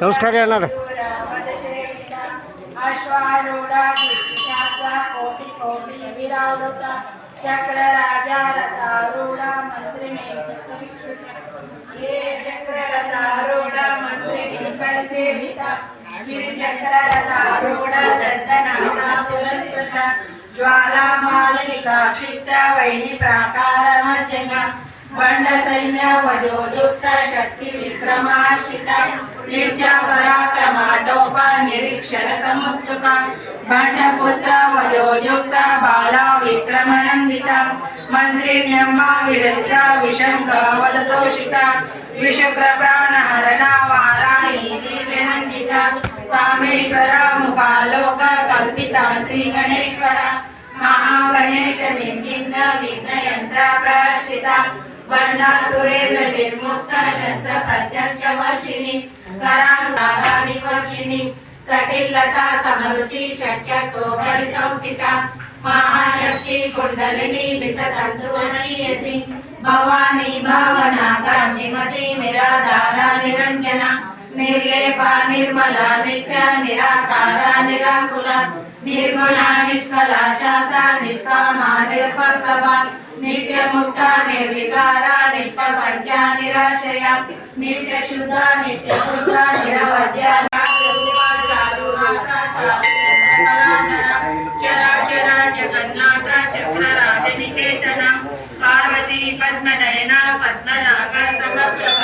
ನಮಸ್ಕಾರ ಅಣ್ಣಾರ. ಅಶ್ವಾರೂಢ ಗಿರಿಶಾದ್ವ ಕೋಟಿ ಕೋಟಿ ವಿರಾವೃತ ಚಕ್ರ ರಾಜ ರಥಾರೂಢ ಮಂತ್ರಿಣಿ ಚಕ್ರ ರಥಾರೂಢ ಮಂತ್ರಿಣಿ ಪರಿಸೇವಿತ ಗಿರಿಚಕ್ರ ರಥಾರೂಢ ದಂಡನಾಥ ಪುರಸ್ಕೃತ ಜ್ವಾಲಾ ಮಾಲಿನಿಕಾ ಕ್ಷಿಪ್ತ ವೈನಿ ಪ್ರಾಕಾರ ಮಧ್ಯಮ ಬಂಡ ಸೈನ್ಯ ವಜೋಯುಕ್ತ ಶಕ್ತಿ ವಿಕ್ರಮಾರ್ಷಿತ ನಿತ್ಯ ಪರಾಕ್ರಮ ಟೋಪ ನಿರೀಕ್ಷರ ಸಮಸ್ತುಕ ಬಂಡಪುತ್ರ ವಯೋಯುಕ್ತ ಬಾಲ ವಿಕ್ರಮನಂದಿತ ಮಂತ್ರಿಣ್ಯಮ್ಮ ವಿರಚಿತ ವಿಶಂಕ ವದತೋಷಿತ ವಿಶುಕ್ರ ಪ್ರಾಣಹರಣ ವಾರಾಯಿ ದಿವ್ಯನಂದಿತ ಕಾಮೇಶ್ವರ ಮುಖಾಲೋಕ ಕಲ್ಪಿತ ಶ್ರೀ ಗಣೇಶ್ವರ ಮಹಾಗಣೇಶ ವಿಘ್ನ ವಿಘ್ನಯಂತ್ರ ಪ್ರಹರ್ಷಿತ ವರ್ಣಾಸುರೇಂದ್ರ ನಿರ್ಮುಕ್ತ ಶಸ್ತ್ರ ಪ್ರತ್ಯಕ್ಷ ವರ್ಷಿಣಿ ಕರಾಂಗಾರಿ ವರ್ಷಿಣಿ ಕಟಿಲ್ಲತಾ ಸಮರುಚಿ ಷಟ್ಚಕ್ರೋ ಪರಿಸಂಸ್ಥಿತ ಮಹಾಶಕ್ತಿ ಕುಂಡಲಿನಿ ಬಿಸತಂತುವನೀಯಸಿ ಭವಾನಿ ಭಾವನಾ ಕಾಂತಿಮತಿ ನಿರಾಧಾರ ನಿರಂಜನ ನಿರ್ಲೇಪ ನಿರ್ಮಲ ನಿತ್ಯ ನಿರಾಕಾರ ನಿರಾಕುಲ ನಿರ್ಗುಣ ನಿಷ್ಕಲ ಶಾಂತ ನಿಷ್ಕಾಮ ನಿರಪಕ್ಲವ ನಿತ್ಯ ಮುಕ್ತ ನಿರ್ವಿಕಾರ ನಿಷ್ಪ್ರಪಂಚ ನಿರಾಶಯ ನಿತ್ಯ ಶುದ್ಧ ನಿತ್ಯ ಶುದ್ಧ ನಿರವಧ್ಯ ಚರಾಚರ ಜಗನ್ನಾಥ ಚಕ್ರರಾಜ ನಿಕೇತನ ಪಾರ್ವತಿ ಪದ್ಮನಯನ ಪದ್ಮನಾಭ ಸಮಪ್ರಭ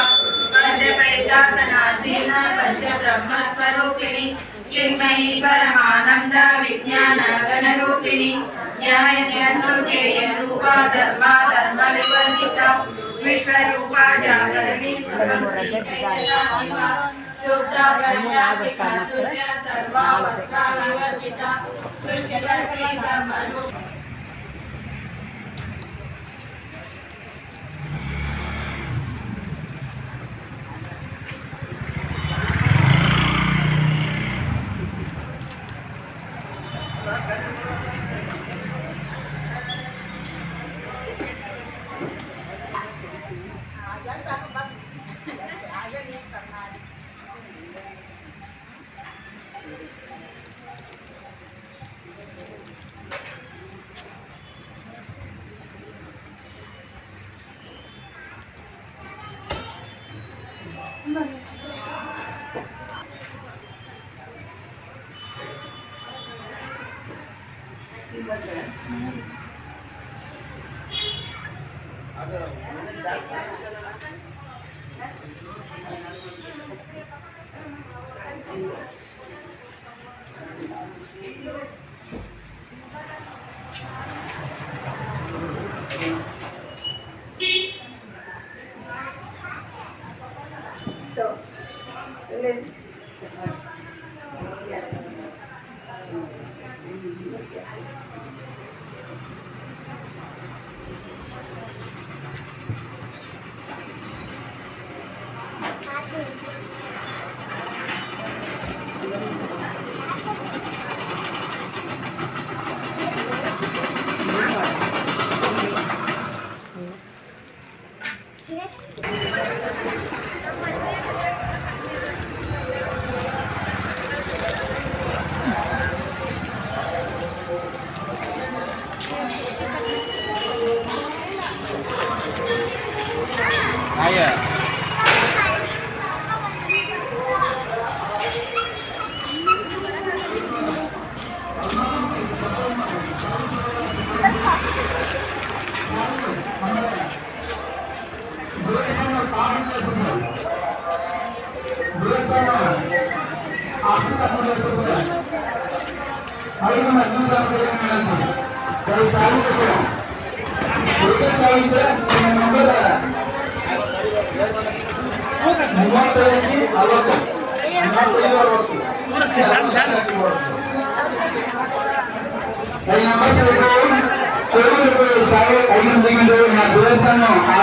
पंचप्रेतासनासीन पंच ब्रह्म स्वरूपिणी चिन्मयी परमानंद विज्ञान गण रूपिणी न्याय न्याय रूपा धर्मा धर्म विवर्जिता विश्व रूपा जागरणी सुप्त प्रज्ञा विकासुर्य सर्वावस्था विवर्जिता सृष्टिकर्त्री ब्रह्म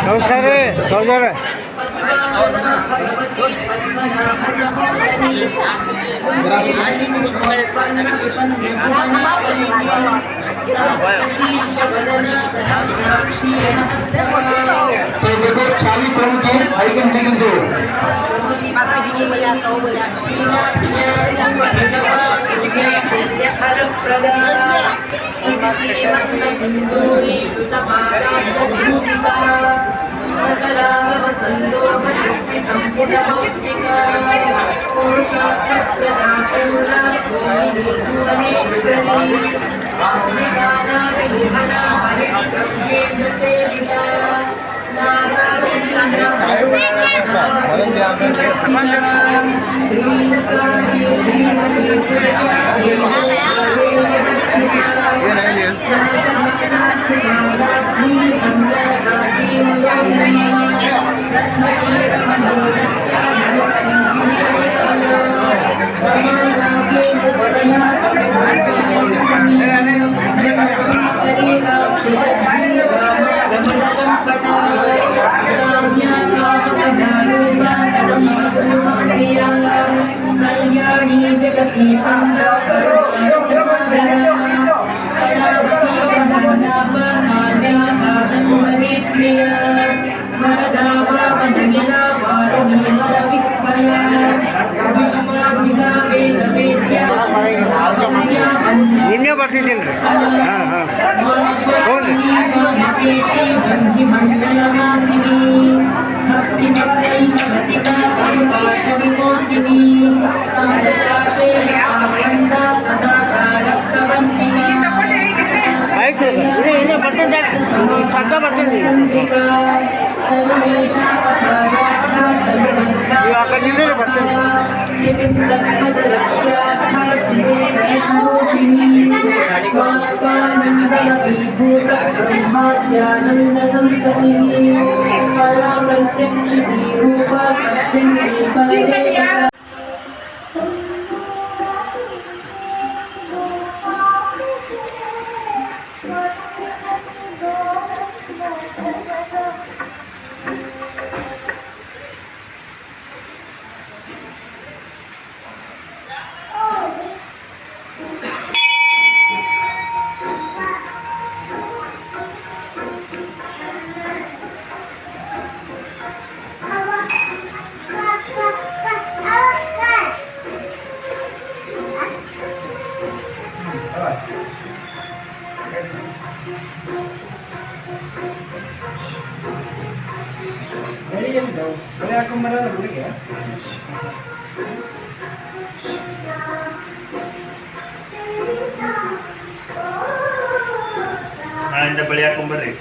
ನಮಸ್ಕಾರ चाली क्रम के आइकन दिखते ನಿನ್ನೆ ಬರ್ತಿದ್ದೀನಿ ರೀ. ಹಾಂ ಹಾಂ ಹ್ಞೂ ರೀ. ಆಯ್ತು ಇನ್ನೇ ಬರ್ತೀನಿ ಸದ್ದ ಬರ್ತೀನಿ ಇವಾಗ ನಿನ್ನೆ ಬರ್ತೀನಿ. ನಾಳಿಂದ ಬಳಿ ಹಾಕೊಂಬರ್ರಿ.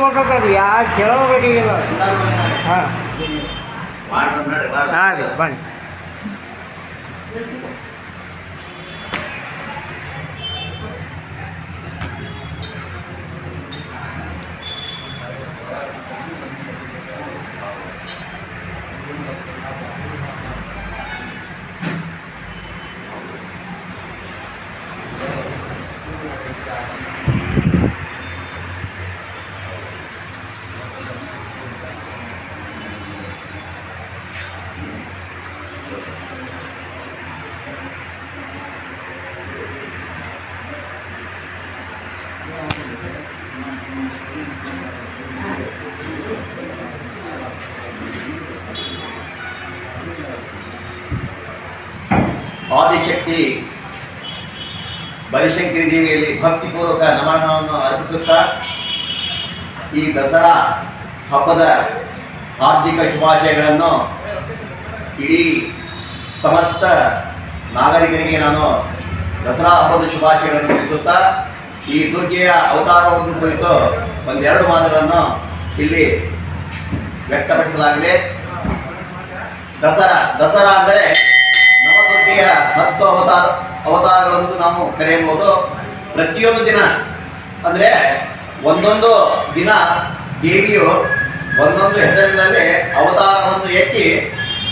ಮಾಡ್ಕೊತಾರೆ ಯಾರು ಕೇಳೋಬೇಕಿಲ್ಲ. ಹಾಂ ಹಾಂ ರೀ ಬನ್ನಿ. ಆದಿಶಕ್ತಿ ಬನಶಂಕರಿ ದೇವಿಯಲ್ಲಿ ಭಕ್ತಿಪೂರ್ವಕ ನಮನವನ್ನು ಅರ್ಪಿಸುತ್ತಾ ಈ ದಸರಾ ಹಬ್ಬದ ಹಾರ್ದಿಕ ಶುಭಾಶಯಗಳನ್ನು ಇಡೀ ಸಮಸ್ತ ನಾಗರಿಕರಿಗೆ ನಾನು ದಸರಾ ಹಬ್ಬದ ಶುಭಾಶಯಗಳನ್ನು ತಿಳಿಸುತ್ತಾ ಈ ದುರ್ಗೆಯ ಅವತಾರವನ್ನು ಕುರಿತು ಒಂದೆರಡು ಮಾತುಗಳನ್ನು ಇಲ್ಲಿ ವ್ಯಕ್ತಪಡಿಸಲಾಗಿದೆ. ದಸರಾ ಅಂದರೆ ನವದುರ್ಗೆಯ 10 ಅವತಾರಗಳಂತೂ ನಾವು ಕರೆಯಬಹುದು. ಪ್ರತಿಯೊಂದು ದಿನ ಅಂದರೆ ಒಂದೊಂದು ದಿನ ದೇವಿಯು ಒಂದೊಂದು ಹೆಸರಿನಲ್ಲಿ ಅವತಾರವನ್ನು ಎತ್ತಿ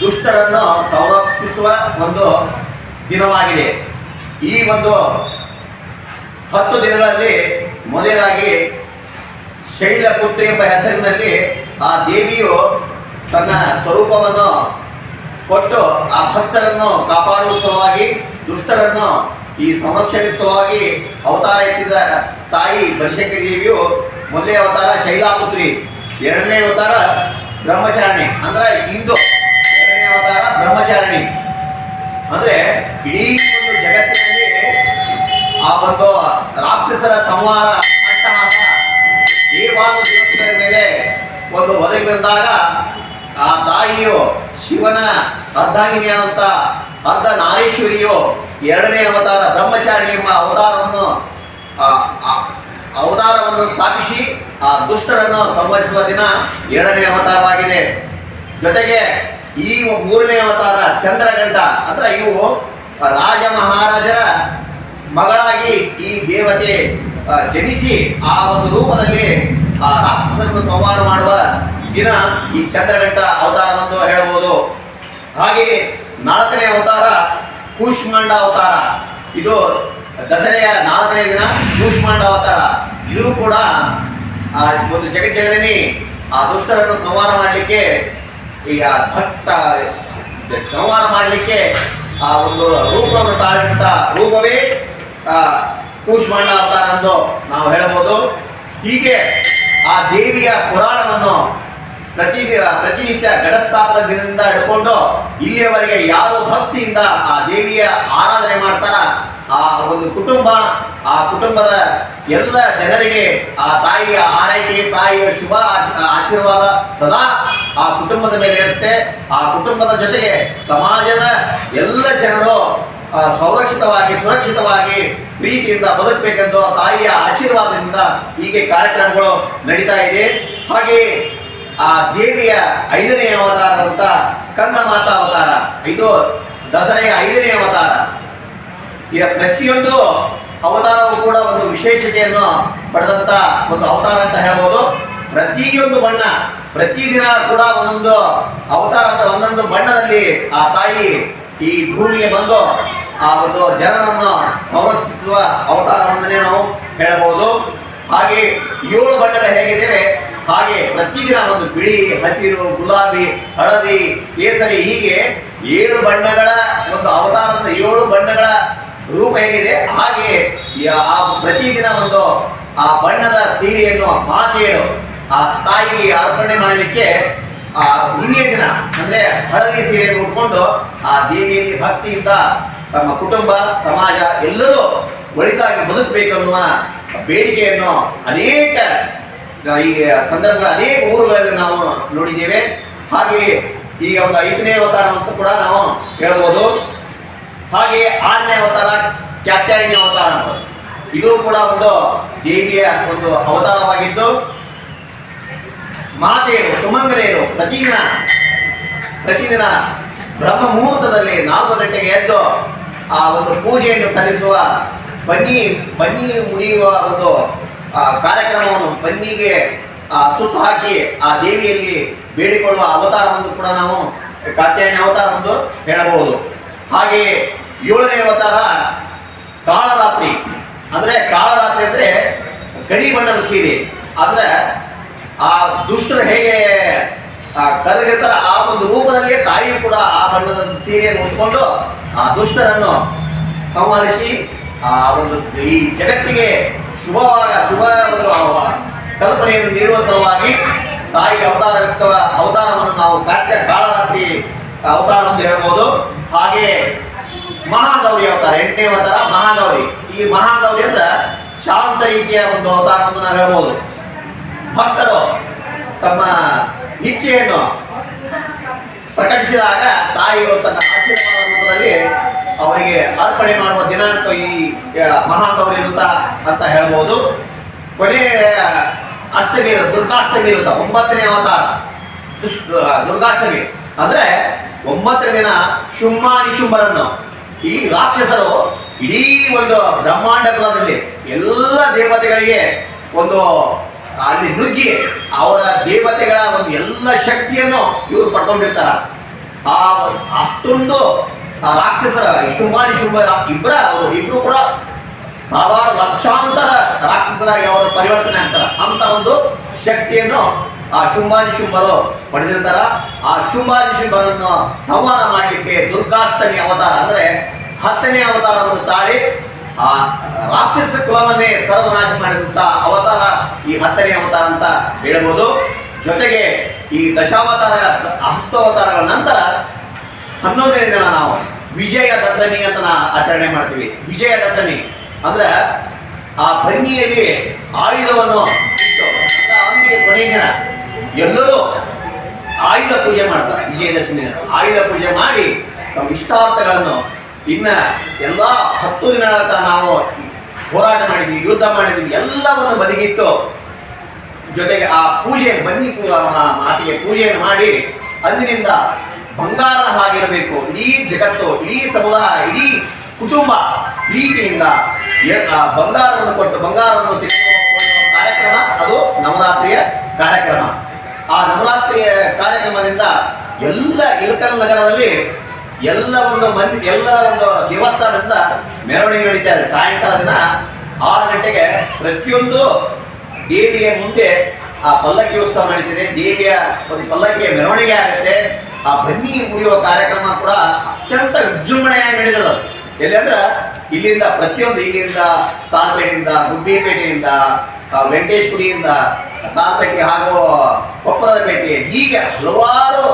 ದುಷ್ಟರನ್ನು ಸಂರಕ್ಷಿಸುವ ಒಂದು ದಿನವಾಗಿದೆ. ಈ ಒಂದು 10 ದಿನಗಳಲ್ಲಿ ಮೊದಲಾಗಿ ಶೈಲಪುತ್ರಿ ಎಂಬ ಹೆಸರಿನಲ್ಲಿ ಆ ದೇವಿಯು ತನ್ನ ಸ್ವರೂಪವನ್ನು ಕೊಟ್ಟು ಆ ಭಕ್ತರನ್ನು ಕಾಪಾಡುವ ಸಲುವಾಗಿ, ದುಷ್ಟರನ್ನು ಈ ಸಂರಕ್ಷಣೆ ಸಲುವಾಗಿ ಅವತಾರ ಎತ್ತಿದ ತಾಯಿ ಬನಶಂಕರಿ ದೇವಿಯು ಮೊದಲನೇ ಅವತಾರ ಶೈಲಾಪುತ್ರಿ, ಎರಡನೇ ಅವತಾರ ಬ್ರಹ್ಮಚಾರಿಣಿ. ಅಂದ್ರೆ ಇಂದು ಎರಡನೇ ಅವತಾರ ಬ್ರಹ್ಮಚಾರಿಣಿ. ಅಂದ್ರೆ ಇಡೀ ಒಂದು ಜಗತ್ತಿನಲ್ಲಿ ಆ ಒಂದು ರಾಕ್ಷಸರ ಸಂಹಾರ, ಅಟ್ಟಹಾಸ, ದೇವಾನುದೇವತೆಗಳ ಮೇಲೆ ಒಂದು ಒದಗಿ ಬಂದಾಗ ಆ ತಾಯಿಯು ಶಿವನ ಅರ್ಧಾಂಗಿನಿಯಾದಂತ ಅರ್ಧ ನಾರೇಶ್ವರಿಯು ಎರಡನೇ ಅವತಾರ ಬ್ರಹ್ಮಚಾರಿಣಿ ಎಂಬ ಅವತಾರವನ್ನು ಸ್ಥಾಪಿಸಿ ಆ ದುಷ್ಟರನ್ನು ಸಂಹರಿಸುವ ದಿನ ಎರಡನೇ ಅವತಾರವಾಗಿದೆ. ಜೊತೆಗೆ ಈ ಮೂರನೇ ಅವತಾರ ಚಂದ್ರಘಂಟ. ಅಂದ್ರೆ ಇವು ರಾಜ ಮಹಾರಾಜರ ಮಗಳಾಗಿ ಈ ದೇವತೆ ಜನಿಸಿ ಆ ಒಂದು ರೂಪದಲ್ಲಿ ಆ ರಾಕ್ಷಸರನ್ನು ಸಂಹಾರ ಮಾಡುವ ದಿನ ಈ ಚಂದ್ರಘಂಟ ಅವತಾರವೆಂದು ಹೇಳಬಹುದು. ಹಾಗೆಯೇ 4ನೇ ಅವತಾರ ಕೂಷ್ಮಾಂಡ ಅವತಾರ. ಇದು ದಸರೆಯ 4ನೇ ದಿನ ಕೂಷ್ಮಾಂಡ ಅವತಾರ. ಇದು ಕೂಡ ಆ ಒಂದು ಜಗಜ್ಜನನಿ ಆ ದುಷ್ಟರನ್ನು ಸಂಹಾರ ಮಾಡಲಿಕ್ಕೆ, ಈಗ ಸಂಹಾರ ಮಾಡಲಿಕ್ಕೆ ಆ ಒಂದು ರೂಪವನ್ನು ತಾಳಿದಂತ ರೂಪವೇ ಕೂಷ್ಮಾಂಡ ಅವತಾರ ಎಂದು ನಾವು ಹೇಳಬಹುದು. ಹೀಗೆ ಆ ದೇವಿಯ ಪುರಾಣವನ್ನು ಪ್ರತಿನಿತ್ಯ ಘಟಸ್ಥಾಪದ ದಿನದಿಂದ ಹಿಡ್ಕೊಂಡು ಇಲ್ಲಿಯವರೆಗೆ ಯಾರು ಭಕ್ತಿಯಿಂದ ಆ ದೇವಿಯ ಆರಾಧನೆ ಮಾಡ್ತಾರ, ಆ ಒಂದು ಕುಟುಂಬ, ಆ ಕುಟುಂಬದ ಎಲ್ಲ ಜನರಿಗೆ ಆ ತಾಯಿಯ ಆರೈಕೆ, ತಾಯಿಯ ಶುಭ ಆಶೀರ್ವಾದ ಸದಾ ಆ ಕುಟುಂಬದ ಮೇಲೆ ಇರುತ್ತೆ. ಆ ಕುಟುಂಬದ ಜೊತೆಗೆ ಸಮಾಜದ ಎಲ್ಲ ಜನರು ಸಂರಕ್ಷಿತವಾಗಿ, ಸುರಕ್ಷಿತವಾಗಿ, ಪ್ರೀತಿಯಿಂದ ಬದುಕಬೇಕೆಂದು ತಾಯಿಯ ಆಶೀರ್ವಾದದಿಂದ ಹೀಗೆ ಕಾರ್ಯಕ್ರಮಗಳು ನಡೀತಾ ಇದೆ. ಹಾಗೆ ಆ ದೇವಿಯ 5ನೇ ಅವತಾರ ಅಂತ ಸ್ಕಂದ ಮಾತಾ ಅವತಾರ. ಇದು ದಸರೆಯ 5ನೇ ಅವತಾರ. ಈಗ ಪ್ರತಿಯೊಂದು ಅವತಾರವೂ ಕೂಡ ಒಂದು ವಿಶೇಷತೆಯನ್ನು ಪಡೆದಂತ ಒಂದು ಅವತಾರ ಅಂತ ಹೇಳ್ಬೋದು. ಪ್ರತಿಯೊಂದು ಬಣ್ಣ, ಪ್ರತಿದಿನ ಕೂಡ ಒಂದೊಂದು ಅವತಾರ ಅಂತ ಒಂದೊಂದು ಬಣ್ಣದಲ್ಲಿ ಆ ತಾಯಿ ಈ ಭೂಮಿಗೆ ಬಂದು ಆ ಒಂದು ಜನರನ್ನು ಸಂರಕ್ಷಿಸುವ ಅವತಾರವನ್ನೇ ನಾವು ಹೇಳಬಹುದು. ಹಾಗೆ 7 ಬಣ್ಣಗಳು ಹೇಗಿದ್ದೇವೆ ಹಾಗೆ ಪ್ರತಿದಿನ ಒಂದು ಬಿಳಿ, ಹಸಿರು, ಗುಲಾಬಿ, ಹಳದಿ, ಕೇಸರಿ, ಹೀಗೆ 7 ಬಣ್ಣಗಳ ಒಂದು ಅವತಾರದ 7 ಬಣ್ಣಗಳ ರೂಪ ಹೇಗಿದೆ ಹಾಗೆ ಆ ಪ್ರತಿದಿನ ಒಂದು ಆ ಬಣ್ಣದ ಸೀರೆಯನ್ನು ಮಾತೆಯರು ಆ ತಾಯಿಗೆ ಅರ್ಪಣೆ ಮಾಡಲಿಕ್ಕೆ ಆ ಹಿಂದಿನ ದಿನ ಅಂದ್ರೆ ಹಳದಿ ಸೀರೆಯನ್ನು ಉಟ್ಕೊಂಡು ಆ ದೇವಿಯಲ್ಲಿ ಭಕ್ತಿಯಿಂದ ತಮ್ಮ ಕುಟುಂಬ, ಸಮಾಜ ಎಲ್ಲರೂ ಒಳಿತಾಗಿ ಬದುಕಬೇಕನ್ನುವ ಬೇಡಿಕೆಯನ್ನು ಅನೇಕ ಈ ಸಂದರ್ಭಗಳ ಅನೇಕ ಊರುಗಳಲ್ಲಿ ನಾವು ನೋಡಿದ್ದೇವೆ. ಹಾಗೆ ಈಗ ಒಂದು 5ನೇ ಅವತಾರ ಅಂತ ಕೂಡ ನಾವು ಹೇಳ್ಬೋದು. ಹಾಗೆ 6ನೇ ಅವತಾರ ಕಾತ್ಯಾಯನಿ ಅವತಾರ ಅಂತ, ಇದು ಕೂಡ ಒಂದು ದೇವಿಯ ಒಂದು ಅವತಾರವಾಗಿದ್ದು, ಮಾತೆಯರು, ಸುಮಂಗಲೆಯರು ಪ್ರತಿದಿನ ಬ್ರಹ್ಮ ಮುಹೂರ್ತದಲ್ಲಿ 4 ಗಂಟೆಗೆ ಎದ್ದು ಆ ಒಂದು ಪೂಜೆಯನ್ನು ಸಲ್ಲಿಸುವ, ಬನ್ನಿ ಮುಡಿಯುವ ಒಂದು ಕಾರ್ಯಕ್ರಮವನ್ನು, ಬನ್ನಿಗೆ ಸುತ್ತು ಹಾಕಿ ಆ ದೇವಿಯಲ್ಲಿ ಬೇಡಿಕೊಳ್ಳುವ ಅವತಾರವನ್ನು ಕೂಡ ನಾವು ಕಾತ್ಯಾಯನಿ ಅವತಾರ ಎಂದು ಹೇಳಬಹುದು. ಹಾಗೆ 7ನೇ ಅವತಾರ ಕಾಳರಾತ್ರಿ. ಕಾಳರಾತ್ರಿ ಅಂದ್ರೆ ಕರಿ ಬಣ್ಣದ ಸೀರೆ. ಅಂದ್ರೆ ಆ ದುಷ್ಟರು ಹೇಗೆ ಕರಗಿರ್ತಾರ ಆ ಒಂದು ರೂಪದಲ್ಲಿ ತಾಯಿಯು ಕೂಡ ಆ ಬಣ್ಣದ ಸೀರೆಯನ್ನು ಉಟ್ಕೊಂಡು ಆ ದುಷ್ಟರನ್ನು ಸಂಹರಿಸಿ ಆ ಒಂದು ಈ ಜಗತ್ತಿಗೆ ಶುಭ ಒಂದು ಕಲ್ಪನೆಯನ್ನು ನೀಡುವ ಸಲುವಾಗಿ ತಾಯಿ ಅವತಾರವನ್ನು ನಾವು ಕಾಳರಾತ್ರಿ ಅವತಾರ ಎಂದು ಹೇಳ್ಬೋದು. ಹಾಗೆ ಮಹಾಗೌರಿ ಅವತಾರ 8ನೇ ಅವತಾರ ಮಹಾಗೌರಿ. ಈ ಮಹಾಗೌರಿ ಅಂದ್ರೆ ಶಾಂತ ರೀತಿಯ ಒಂದು ಅವತಾರ ಎಂದು ನಾವು ಹೇಳ್ಬೋದು. ಭಕ್ತರು ತಮ್ಮ ಇಚ್ಛೆಯನ್ನು ಪ್ರಕಟಿಸಿದಾಗ ತಾಯಿಯು ತನ್ನ ಆಶೀರ್ವಾದ ರೂಪದಲ್ಲಿ ಅವರಿಗೆ ಅರ್ಪಣೆ ಮಾಡುವ ದಿನಾಂಕ ಈ ಮಹಾಗೌರಿ ವೃತ ಅಂತ ಹೇಳ್ಬೋದು. ಕೊನೆಯ ಅಷ್ಟಮಿ, ದುರ್ಗಾಷ್ಟಮಿ ವೃತ, 9ನೇ ಅವತಾರ ದುರ್ಗಾಷ್ಟಮಿ. ಅಂದ್ರೆ 9ನೇ ದಿನ ಶುಂಭಾನಿಶುಂಭರನ್ನು ಈ ರಾಕ್ಷಸರು ಇಡೀ ಒಂದು ಬ್ರಹ್ಮಾಂಡ ಕುಲದಲ್ಲಿ ಎಲ್ಲ ದೇವತೆಗಳಿಗೆ ಒಂದು ಅಲ್ಲಿ ನುಗ್ಗಿ ಅವರ ದೇವತೆಗಳ ಒಂದು ಎಲ್ಲ ಶಕ್ತಿಯನ್ನು ಇವರು ಪಡ್ಕೊಂಡಿರ್ತಾರ. ಆ ಅಷ್ಟೊಂದು ರಾಕ್ಷಸರ ಶುಂಭಾನಿ ಶುಂಭ ಇಬ್ಬರ ಅವರು ಇಬ್ರು ಕೂಡ ಸಾವಿರಾರು ಲಕ್ಷಾಂತರ ರಾಕ್ಷಸರಾಗಿ ಅವರು ಪರಿವರ್ತನೆ ಆಗ್ತಾರ. ಅಂತ ಒಂದು ಶಕ್ತಿಯನ್ನು ಆ ಶುಂಭಾನಿ ಶುಂಭರು ಪಡೆದಿರ್ತಾರ. ಆ ಶುಂಭಾನಿ ಶುಂಭರನ್ನು ಸಂಹಾರ ಮಾಡಲಿಕ್ಕೆ ದುರ್ಗಾಷ್ಟಮಿ ಅವತಾರ ಅಂದ್ರೆ 10ನೇ ಅವತಾರವನ್ನು ತಾಳಿ ಆ ರಾಕ್ಷಸ ಕುಲವನ್ನೇ ಸರ್ವನಾಶ ಮಾಡಿದಂತ ಅವತಾರ ಈ 10ನೇ ಅವತಾರ ಅಂತ ಹೇಳ್ಬೋದು. ಜೊತೆಗೆ ಈ ದಶಾವತಾರಗಳ 10 ಅವತಾರಗಳ ನಂತರ 11ನೇ ದಿನ ನಾವು ವಿಜಯದಶಮಿ ಅಂತ ಆಚರಣೆ ಮಾಡ್ತೀವಿ. ವಿಜಯದಶಮಿ ಅಂದ್ರೆ ಆ ಬನ್ನಿಯಲ್ಲಿ ಆಯುಧವನ್ನು ಇಟ್ಟು ಅವನಿಗೆ ಕೊನೆಯ ದಿನ ಎಲ್ಲರೂ ಆಯುಧ ಪೂಜೆ ಮಾಡ್ತಾರೆ. ವಿಜಯದಶಮಿ ಆಯುಧ ಪೂಜೆ ಮಾಡಿ ತಮ್ಮ ಇಷ್ಟಾರ್ಥಗಳನ್ನು ಇನ್ನ ಎಲ್ಲ 10 ದಿನಗಳ ಕಾಲ ನಾವು ಹೋರಾಟ ಮಾಡಿದ್ವಿ, ಯುದ್ಧ ಮಾಡಿದ್ವಿ, ಎಲ್ಲವನ್ನು ಬದಿಗಿಟ್ಟು ಜೊತೆಗೆ ಆ ಪೂಜೆಯನ್ನು ಬನ್ನಿ ಮಾತಿಗೆ ಪೂಜೆಯನ್ನು ಮಾಡಿ ಅಂದಿನಿಂದ ಬಂಗಾರ ಹಾಗಿರಬೇಕು ಇಡೀ ಜಗತ್ತು, ಇಡೀ ಸಮುದಾಯ, ಇಡೀ ಕುಟುಂಬ ಪ್ರೀತಿಯಿಂದ ಬಂಗಾರವನ್ನು ಕೊಟ್ಟು ಬಂಗಾರವನ್ನು ತೆಗೆದುಕೊಳ್ಳುವ ಕಾರ್ಯಕ್ರಮ ಅದು ನವರಾತ್ರಿಯ ಕಾರ್ಯಕ್ರಮ. ಆ ನವರಾತ್ರಿಯ ಕಾರ್ಯಕ್ರಮದಿಂದ ಎಲ್ಲ ಇಳಕಲ್ ನಗರದಲ್ಲಿ ಎಲ್ಲರ ಒಂದು ದೇವಸ್ಥಾನದಿಂದ ಮೆರವಣಿಗೆ ನಡೀತಾ ಇದೆ. ಸಾಯಂಕಾಲ ದಿನ 6 ಗಂಟೆಗೆ ಪ್ರತಿಯೊಂದು ದೇವಿಯ ಮುಂದೆ ಆ ಪಲ್ಲಕ್ಕಿ ಉತ್ಸವ ನಡೀತಿದೆ. ದೇವಿಯ ಒಂದು ಪಲ್ಲಕ್ಕಿಯ ಮೆರವಣಿಗೆ ಆಗುತ್ತೆ. ಆ ಬನ್ನಿ ಮುಡಿಯುವ ಕಾರ್ಯಕ್ರಮ ಕೂಡ ಅತ್ಯಂತ ವಿಜೃಂಭಣೆಯಾಗಿ ನಡೆದದು. ಎಲ್ಲಿ ಅಂದ್ರೆ ಇಲ್ಲಿಂದ ಪ್ರತಿಯೊಂದು ಇಲ್ಲಿಂದ ಸಾಲ್ಪೇಟೆಯಿಂದ, ಗುಬ್ಬಿಪೇಟೆಯಿಂದ, ವೆಂಕಟೇಶ್ ಗುಡಿಯಿಂದ ಸಾಲ್ಪೇಟೆ ಹಾಗೂ ಕೊಪ್ಪರದ ಪೇಟೆ ಹೀಗೆ ಹಲವಾರು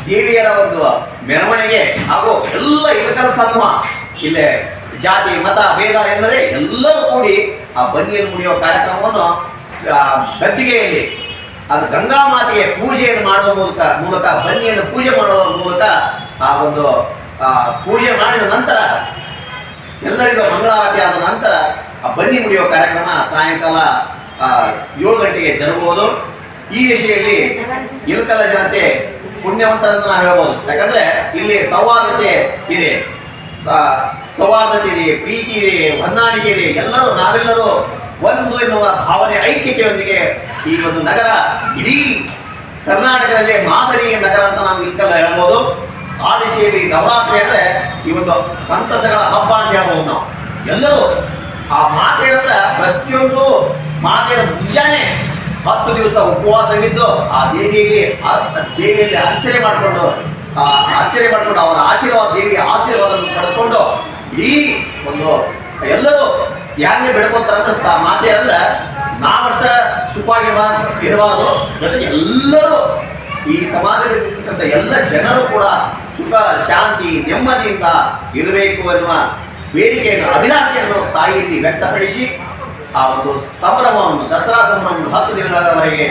ದೇವಿಯರ ಒಂದು ಮೆರವಣಿಗೆ ಹಾಗೂ ಎಲ್ಲ ಇಳಕಲ್ ಸಮೂಹ ಇಲ್ಲೇ ಜಾತಿ ಮತ ಭೇದ ಎನ್ನದೇ ಎಲ್ಲರೂ ಕೂಡಿ ಆ ಬನ್ನಿಯನ್ನು ಮುಡಿಯುವ ಕಾರ್ಯಕ್ರಮವನ್ನು ಗದ್ದಿಗೆಯಲ್ಲಿ ಅದು ಗಂಗಾ ಮಾತೆಗೆ ಪೂಜೆಯನ್ನು ಮಾಡುವ ಮೂಲಕ ಬನ್ನಿಯನ್ನು ಪೂಜೆ ಮಾಡುವ ಮೂಲಕ ಆ ಒಂದು ಪೂಜೆ ಮಾಡಿದ ನಂತರ ಎಲ್ಲರಿಗೂ ಮಂಗಳಾರತಿ ಆದ ನಂತರ ಆ ಬನ್ನಿ ಮುಡಿಯುವ ಕಾರ್ಯಕ್ರಮ ಸಾಯಂಕಾಲ 7 ಗಂಟೆಗೆ ಜರುಗುವುದು. ಈ ದಿಶೆಯಲ್ಲಿ ಇಳಕಲ್ಲ ಜನತೆ ಪುಣ್ಯವಂತರಂತ ನಾವು ಹೇಳ್ಬೋದು. ಯಾಕಂದ್ರೆ ಇಲ್ಲಿ ಸೌಹಾರ್ದತೆ ಇದೆ, ಸೌಹಾರ್ದತೆ ಇದೆ, ಪ್ರೀತಿ ಇದೆ, ಹೊಂದಾಣಿಕೆ ಇದೆ. ನಾವೆಲ್ಲರೂ ಒಂದು ಎನ್ನುವ ಭಾವನೆ ಐಕ್ಯತೆಯೊಂದಿಗೆ ಈ ಒಂದು ನಗರ ಇಡೀ ಕರ್ನಾಟಕದಲ್ಲಿ ಮಾದರಿಯ ನಗರ ಅಂತ ನಾವು ಇಳಕಲ್ಲ ಹೇಳ್ಬೋದು. ಆ ದಿಶೆಯಲ್ಲಿ ನವರಾತ್ರಿ ಅಂದ್ರೆ ಈ ಒಂದು ಸಂತಸಗಳ ಹಬ್ಬ ಅಂತ ಹೇಳ್ಬೋದು. ನಾವು ಎಲ್ಲರೂ ಆ ಮಾತೆಯಂದ್ರೆ ಪ್ರತಿಯೊಂದು ಮಾತೆಯ ಮುಂಜಾನೆ 10 ದಿವಸ ಉಪವಾಸವಿದ್ದು ಆ ದೇವಿಯಲ್ಲಿ ಅರ್ಚನೆ ಮಾಡಿಕೊಂಡು ಅವರ ಆಶೀರ್ವಾದ, ದೇವಿಯ ಆಶೀರ್ವಾದವನ್ನು ಪಡೆದುಕೊಂಡು ಇಡೀ ಒಂದು ಎಲ್ಲರೂ ಯಾಕೆ ಬೆಳ್ಕೊಂತಾರಂದ್ರೆ ಮಾತೆ ಅಂದ್ರೆ ನಾವಷ್ಟ ಸುಖವಾಗಿರಬಾರದು, ಜೊತೆಗೆ ಎಲ್ಲರೂ ಈ ಸಮಾಜದಲ್ಲಿರ್ತಕ್ಕಂಥ ಎಲ್ಲ ಜನರು ಕೂಡ ಸುಖ ಶಾಂತಿ ನೆಮ್ಮದಿಯಿಂದ ಇರಬೇಕು ಎನ್ನುವ ಬೇಡಿಕೆಯನ್ನು ಅಭಿಲಾಷೆಯನ್ನು ತಾಯಿಯಲ್ಲಿ ವ್ಯಕ್ತಪಡಿಸಿ ಆ ಒಂದು ಸಂಭ್ರಮವನ್ನು ದಸರಾ ಸಂಭ್ರಮವನ್ನು 10 ದಿನಗಳವರೆಗೆ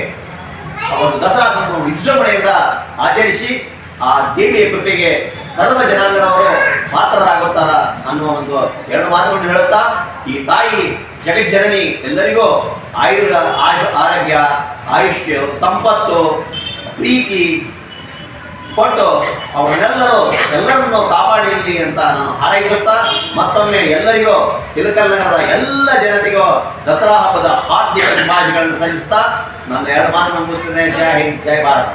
ಆ ಒಂದು ದಸರಾ ಸಂಭ್ರಮ ವಿಜೃಂಭಣೆಯಿಂದ ಆಚರಿಸಿ ಆ ದೇವಿಯ ಕೃಪೆಗೆ ಸರ್ವ ಜನಾಂಗದವರು ಪಾತ್ರರಾಗುತ್ತಾರ ಅನ್ನುವ ಒಂದು 2 ಮಾತುಗಳನ್ನು ಹೇಳುತ್ತಾ ಈ ತಾಯಿ ಜಗಜ್ಜನನಿ ಎಲ್ಲರಿಗೂ ಆರೋಗ್ಯ, ಆಯುಷ್ಯ, ಸಂಪತ್ತು, ಪ್ರೀತಿ ಕೊಟ್ಟು ಎಲ್ಲರನ್ನು ಕಾಪಾಡಿರಲಿ ಅಂತ ನಾನು ಹಾರೈಸುತ್ತಾ ಮತ್ತೊಮ್ಮೆ ಎಲ್ಲರಿಗೂ ಇಳಕಲ್ ನಗರದ ಎಲ್ಲ ಜನತೆಗೂ ದಸರಾ ಹಬ್ಬದ ಹಾರ್ದಿಕ ಶುಭಾಶಯಗಳನ್ನು ಸಲ್ಲಿಸುತ್ತಾ ನಾನು 2 ಮಾತನ್ನು ಮುಗಿಸ್ತೇನೆ. ಜೈ ಹಿಂದ್, ಜೈ ಭಾರತ್.